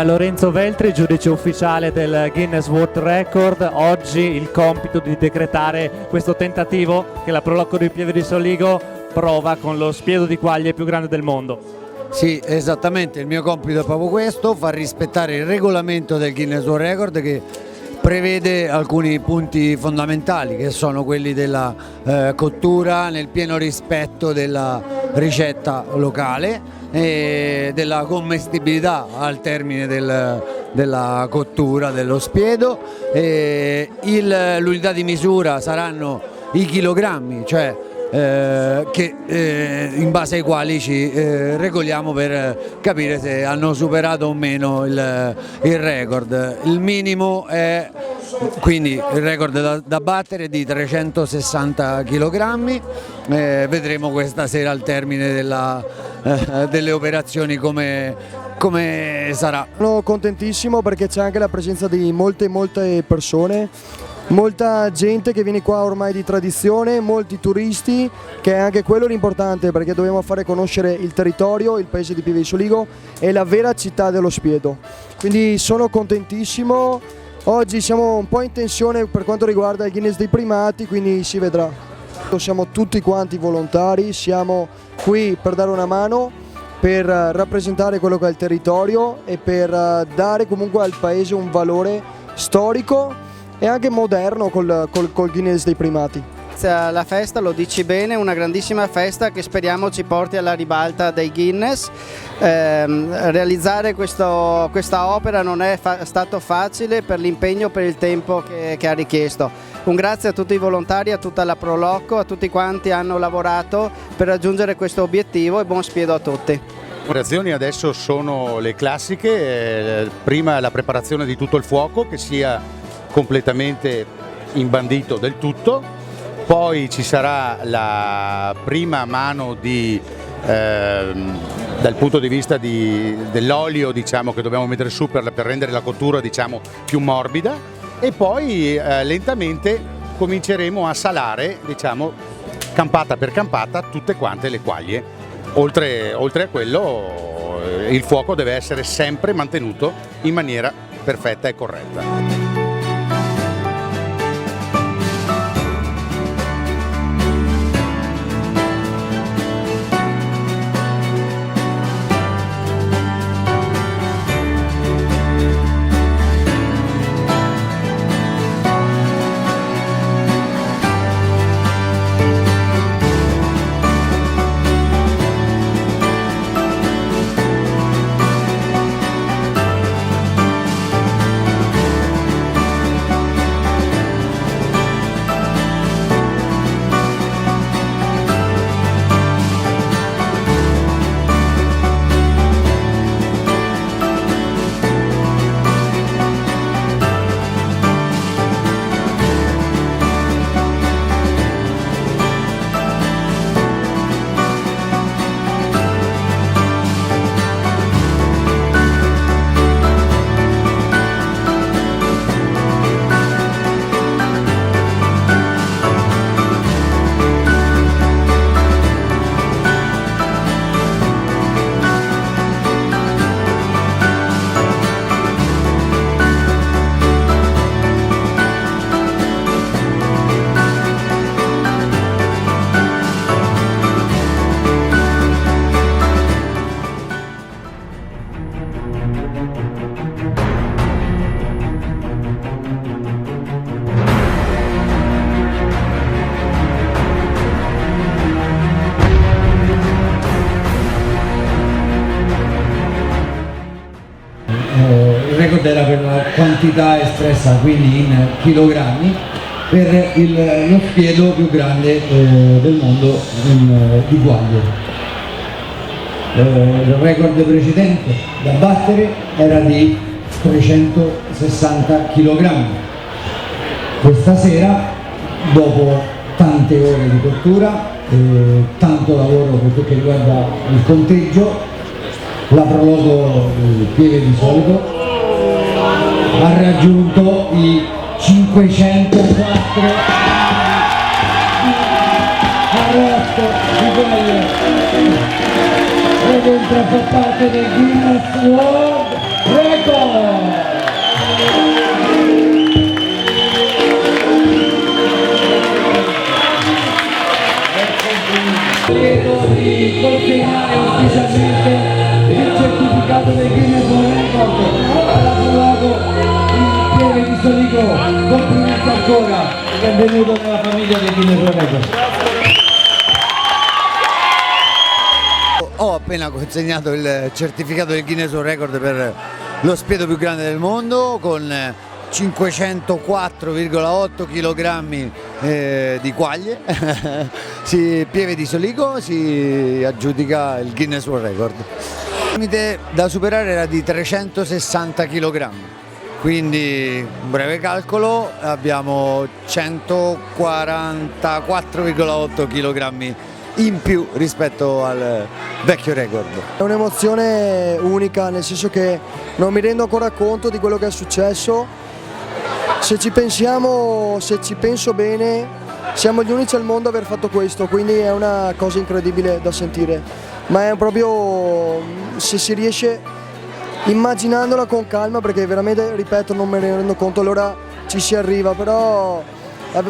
Lorenzo Veltri, giudice ufficiale del Guinness World Record. Oggi il compito di decretare questo tentativo che la Pro Loco di Pieve di Soligo prova con lo spiedo di quaglie più grande del mondo. Sì, esattamente, il mio compito è proprio questo, far rispettare il regolamento del Guinness World Record che prevede alcuni punti fondamentali che sono quelli della cottura nel pieno rispetto della ricetta locale e della commestibilità al termine della cottura dello spiedo. L'unità di misura saranno i chilogrammi, cioè in base ai quali ci regoliamo per capire se hanno superato o meno il record. Il minimo è quindi il record da battere è di 360 kg. Vedremo questa sera al termine delle operazioni come sarà. Sono contentissimo perché c'è anche la presenza di molte persone, molta gente che viene qua ormai di tradizione, molti turisti, che è anche quello l'importante, perché dobbiamo fare conoscere il territorio, il paese di Pieve di Soligo e la vera città dello spiedo. Quindi sono contentissimo, oggi siamo un po' in tensione per quanto riguarda il Guinness dei primati, quindi si vedrà. Siamo tutti quanti volontari, siamo qui per dare una mano, per rappresentare quello che è il territorio e per dare comunque al paese un valore storico e anche moderno col Guinness dei primati. La festa, lo dici bene, una grandissima festa che speriamo ci porti alla ribalta dei Guinness. Realizzare questa opera non è stato facile per l'impegno, per il tempo che ha richiesto. Un grazie a tutti i volontari, a tutta la Pro Loco, a tutti quanti hanno lavorato per raggiungere questo obiettivo e buon spiedo a tutti. Le azioni adesso sono le classiche, prima la preparazione di tutto il fuoco che sia completamente imbandito del tutto, poi ci sarà la prima mano dal punto di vista dell'olio, diciamo, che dobbiamo mettere su per rendere la cottura, diciamo, più morbida, e poi lentamente cominceremo a salare, diciamo, campata per campata tutte quante le quaglie. Oltre a quello il fuoco deve essere sempre mantenuto in maniera perfetta e corretta. Il record era per la quantità espressa, quindi in chilogrammi, per lo spiedo più grande del mondo di quaglie. Il record precedente da battere era di 360 kg. Questa sera, dopo tante ore di cottura e tanto lavoro per quel che riguarda il conteggio, la Pro Loco Pieve di Soligo ha raggiunto i 504 arresto di quelle. Ed entra a far parte del Guinness World Record. Soligo, complimenti ancora e benvenuto nella famiglia del Guinness World Records. Ho appena consegnato il certificato del Guinness World Record per lo spiedo più grande del mondo con 504,8 kg di quaglie. Pieve di Soligo si aggiudica il Guinness World Record. Il limite da superare era di 360 kg, quindi un breve calcolo, abbiamo 144,8 kg in più rispetto al vecchio record. È un'emozione unica, nel senso che non mi rendo ancora conto di quello che è successo. Se ci pensiamo, se ci penso bene, siamo gli unici al mondo ad aver fatto questo, quindi è una cosa incredibile da sentire. Ma è proprio, se si riesce, immaginandola con calma, perché veramente, ripeto, non me ne rendo conto, allora ci si arriva, però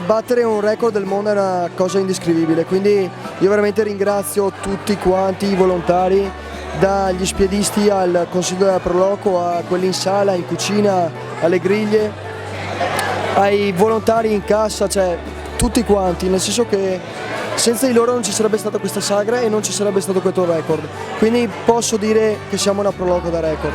battere un record del mondo è una cosa indescrivibile, quindi io veramente ringrazio tutti quanti i volontari, dagli spiedisti al consiglio della Proloco, a quelli in sala, in cucina, alle griglie, ai volontari in cassa, cioè tutti quanti, nel senso che senza di loro non ci sarebbe stata questa sagra e non ci sarebbe stato questo record, quindi posso dire che siamo una Proloco da record.